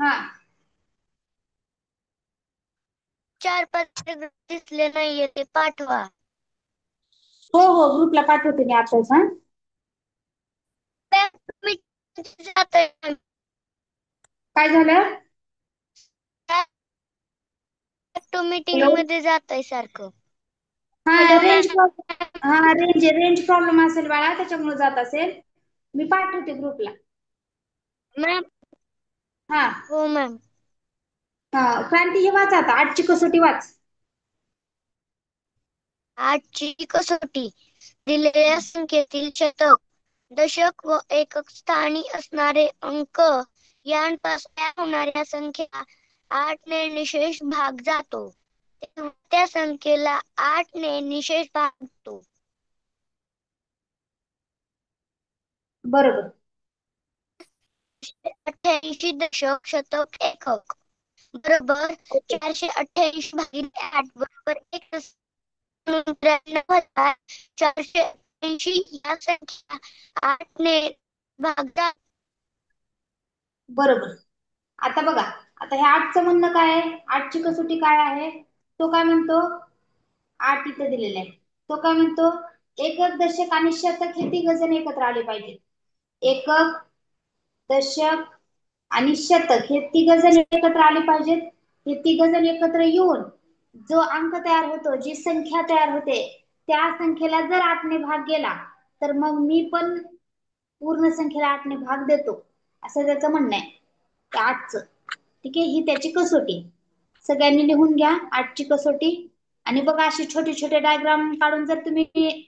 हा 4 5 दिसले नाहीये, ते पाठवा. हो हो, ग्रुपला पाठवते मी आताच. हा काय झालं? मीटिंग मध्ये जातोय सारखं. हा हॅलो रेंज, मॅम. हा रेंज प्रॉब्लेम असेल बाळा, त्याच्यामुळे जात असेल. मी पाठवते ग्रुपला. मॅम. हा हो मॅम. हा, क्रांती हे वाच आता, 8ची कसोटी वाच. 8ची कसोटी, दिलेल्या संख्येतील शतक, दशक व एकक स्थानी असणारे अंक यांपासून तयार होणाऱ्या संख्या 8 ने निशेष भाग जातो. त्या संख्येला 8 ने निशेष भाग जातो. बरोबर. 88 दशक शतक एकक बरोबर 488 भागिले 8 बरोबर 480 या संख्या 8 ने भाग जातो. बरोबर. आता बघा, आता ह्या 8चं म्हणणं काय आहे, 8ची कसोटी काय आहे, तो काय म्हणतो, 8 इथं दिलेला आहे. तो काय म्हणतो, एकक दशक आणि शतक हे तिघ जण एकत्र आले पाहिजेत. एकक, दशक आणि शतक हे तिघ जण एकत्र आले पाहिजेत. हे तिघ जण एकत्र येऊन जो अंक तयार होतो, जी संख्या तयार होते, त्या संख्येला जर 8 ने भाग गेला तर मग मी पण पूर्ण संख्येला 8 ने भाग देतो, असं त्याचं म्हणणं आहे. 8चं, ठीक आहे, ही त्याची कसोटी. सगळ्यांनी लिहून घ्या 8ची कसोटी. आणि बघा, असे छोटे छोटे डायग्राम काढून जर तुम्ही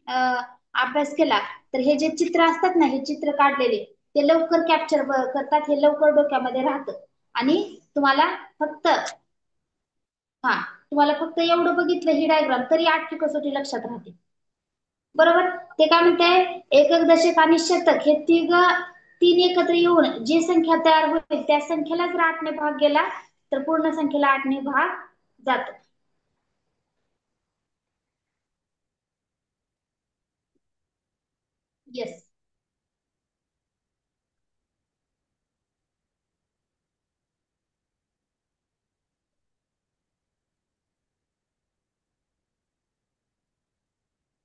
अभ्यास केला तर हे जे चित्र असतात ना, हे चित्र काढलेले ते लवकर कॅप्चर करतात, हे लवकर डोक्यामध्ये राहतं. आणि तुम्हाला फक्त एवढं बघितलं ही डायग्राम तरी 8ची कसोटी लक्षात राहते. बरोबर. ते काय म्हणते, एकक दशक आणि शतक हे तीन एकत्र येऊन जी संख्या तयार होते त्या संख्येला जर 8 ने भाग गेला तर पूर्ण संख्येला 8 ने भाग जातो. येस.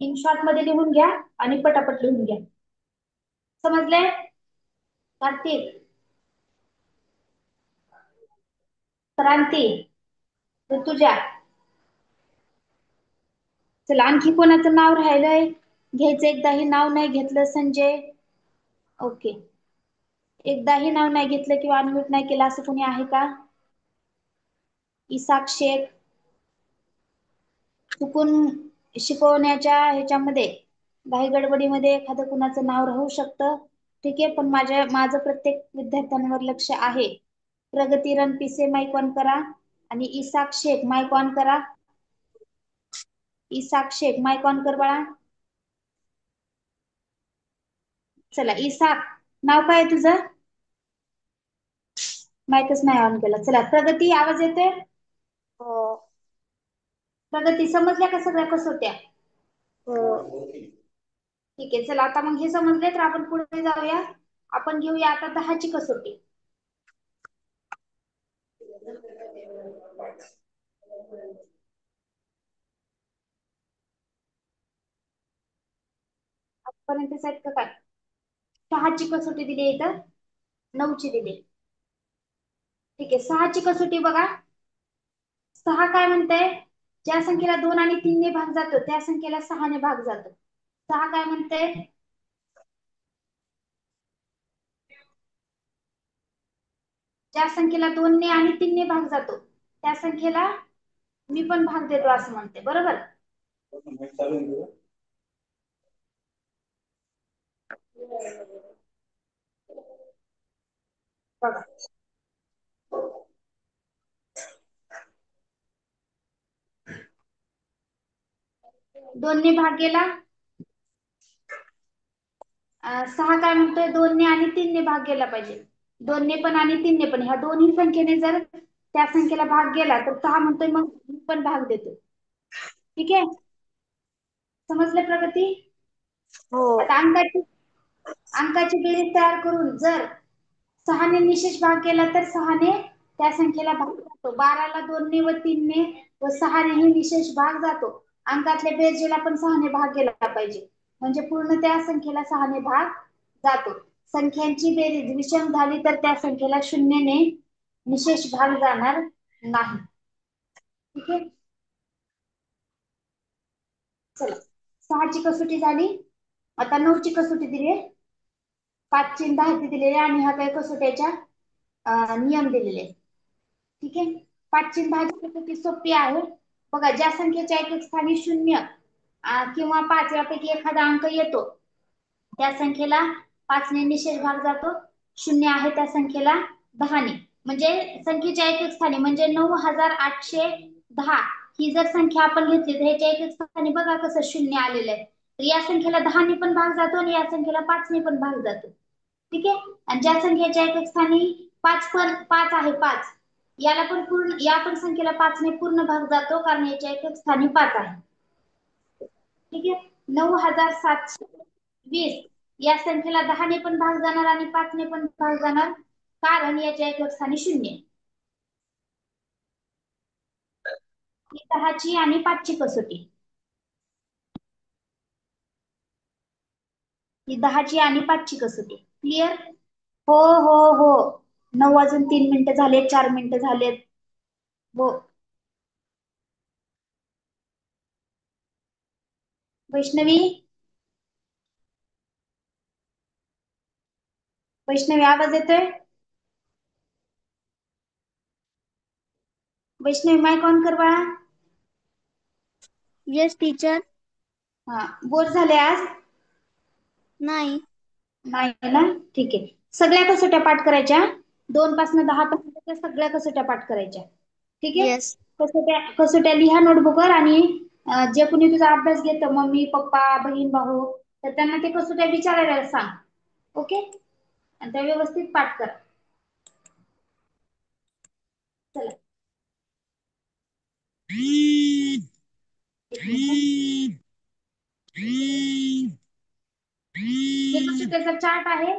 इन शॉर्ट मध्ये लिहून घ्या आणि पटापट लिहून घ्या. समजले कार्तिक? क्रांती, तुझ्या, चला आणखी कोणाचं नाव राहिलंय घ्यायचं? एकदाही नाव नाही घेतलं संजय. ओके, एकदाही नाव नाही घेतलं किंवा अनम्यूट नाही केलं असं कोणी आहे का? इसाक शेख, चुकून शिकवण्याच्या ह्याच्यामध्ये घाई गडबडीमध्ये एखादं कुणाचं नाव राहू शकतं. ठीक आहे, पण माझं प्रत्येक विद्यार्थ्यांवर लक्ष आहे. प्रगती रणपिसे माईक ऑन करा आणि इसाक शेख माईक ऑन करा. इसाक शेख माईक ऑन कर बाळा. चला इसाक, नाव काय आहे तुझं? माईकच नाही ऑन केला. चला प्रगती, आवाज येतोय? हो. प्रगती समजल्या का सगळ्या कसोट्या? हो. ठीक आहे, चला आता मग हे समजले तर आपण पुढे जाऊया. आपण घेऊया आता 10ची कसोटी. आजपर्यंत सेट का काय? 6ची कसोटी दिली इथं, 9ची दिली. ठीक आहे, 6ची कसोटी बघा. 6 काय म्हणताय? ज्या संख्येला 2 आणि 3 ने भाग जातो त्या संख्येला 6 ने भाग जातो. 6 काय म्हणते? ज्या संख्येला 2 ने आणि 3 ने भाग जातो त्या संख्येला मी पण भाग देतो असं म्हणते, बरोबर? बघा, 2 ने भाग गेला. 6 काय म्हणतोय? 2 ने आणि 3 ने भाग गेला पाहिजे. 2 ने पण आणि 3 ने पण, ह्या दोन्ही संख्येने जर त्या संख्येला भाग गेला तर 6 म्हणतोय मग मी पण भाग देतो. ठीक आहे, समजलं प्रगती? हो. आता अंकाची बेरीज तयार करून जर 6 ने निशेष भाग केला तर 6 ने त्या संख्येला भाग जातो. 12ला 2 ने व 3 ने व 6 ने निशेष भाग जातो. अंकातल्या बेरजेला पण 6 ने भाग गेला पाहिजे, म्हणजे पूर्ण त्या संख्येला 6 ने भाग जातो. संख्यांची बेरीज विषम झाली तर त्या संख्येला 0 ने निशेष भाग जाणार नाही. ठीक आहे, चला 6ची कसोटी झाली. आता 9ची कसोटी दिली. 5ची 10ची दिलेली आणि ह्या काही कसोट्याच्या नियम दिलेले. ठीक आहे, 5ची 10ची कसोटी सोपी आहे. बघा, ज्या संख्येच्या एक स्थानी 0 किंवा 5 यापैकी एखादा अंक येतो त्या संख्येला 5 ने निशेष भाग जातो. 0 आहे त्या संख्येला 10 ने, म्हणजे संख्येच्या एक स्थानी म्हणजे 9810 ही जर संख्या आपण घेतली तर ह्याच्या एक स्थानी बघा कसं 0 आलेलं आहे. तर या संख्येला 10 ने पण भाग जातो आणि या संख्येला 5 ने पण भाग जातो. ठीक आहे, आणि ज्या संख्येच्या एक स्थानी 5 आहे, 5 याला पण पूर्ण, या पण संख्येला 5 ने पूर्ण भाग जातो कारण याच्या एक स्थानी 5 आहे. ठीक आहे, 9720 या संख्येला 10 ने पण भाग जाणार आणि 5 ने पण भाग जाणार कारण याच्या एक स्थानी 0. ही 10ची आणि 5ची कसोटी. ही 10ची आणि 5ची कसोटी. क्लिअर? हो हो हो, 9 वाजून 3 मिनिटं झाले, 4 मिनिटं झालेत. हो, वैष्णवी, वैष्णवी आवाज येतोय? वैष्णवी माईक ऑन कर बाळा. Yes teacher. हा, बोर झाले आज? नाही. नाही ना, ठीक आहे. सगळ्या कसोट्या पाठ करायच्या, 2 पासून 10 पर्यंत सगळ्या कसोट्या पाठ करायच्या. ठीक आहे, येस. कसोट्या लिहा नोटबुकवर आणि जे कोणी तुझा अभ्यास घेतं, मम्मी पप्पा बहीण भाऊ, तर त्यांना ते कसोट्या विचारायला सांग. ओके, आणि त्या व्यवस्थित पाठ कर. चला, हे कसोट्याचा चार्ट आहे,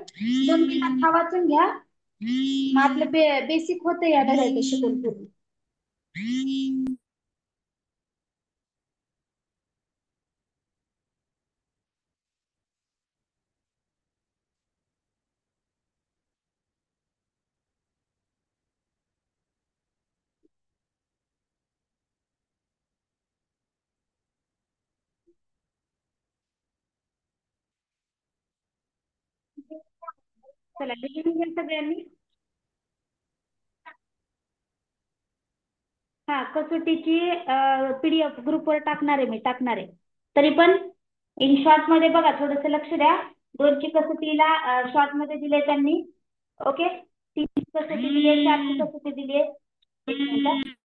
2 मिनिटात हा वाचून घ्या. मग आपलं बेसिक होतं या धड्याचं शिकून पूर्ण. चला, लिहून घ्या सगळ्यांनी. हा, कसोटीची PDF ग्रुपवर टाकणार आहे, मी टाकणार आहे. तरी पण इन शॉर्ट मध्ये बघा, थोडस लक्ष द्या. 2ची कसोटीला शॉर्ट मध्ये दिले त्यांनी. ओके, 3ची कसोटी दिली आहे, 4ची कसोटी दिली आहे. एक मिनिट.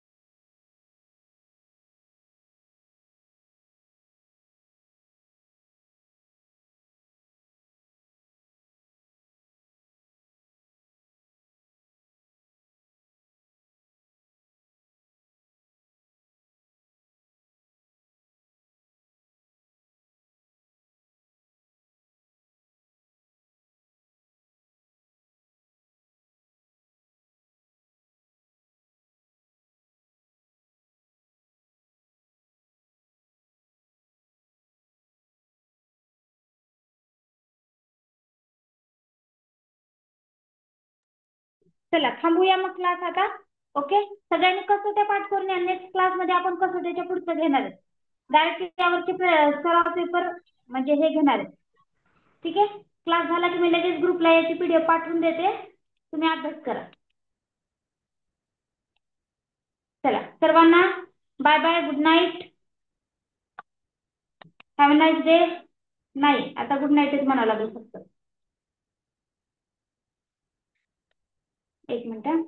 चला थांबूया मग क्लास आता. ओके, सगळ्यांनी कसोट्या पाठ करून या. नेक्स्ट क्लास मध्ये आपण कसोट्याच्या पुढचं घेणार आहे. डायरेक्ट यावरचे सराव पेपर म्हणजे हे घेणार आहे. ठीक आहे, क्लास झाला की मी लगेच ग्रुपला याची PDF पाठवून देते, तुम्ही अभ्यास करा. चला सर्वांना bye bye, good night, have a nice day. नाही, आता गुड नाईटच म्हणावं लागेल फक्त. एक मिनिट.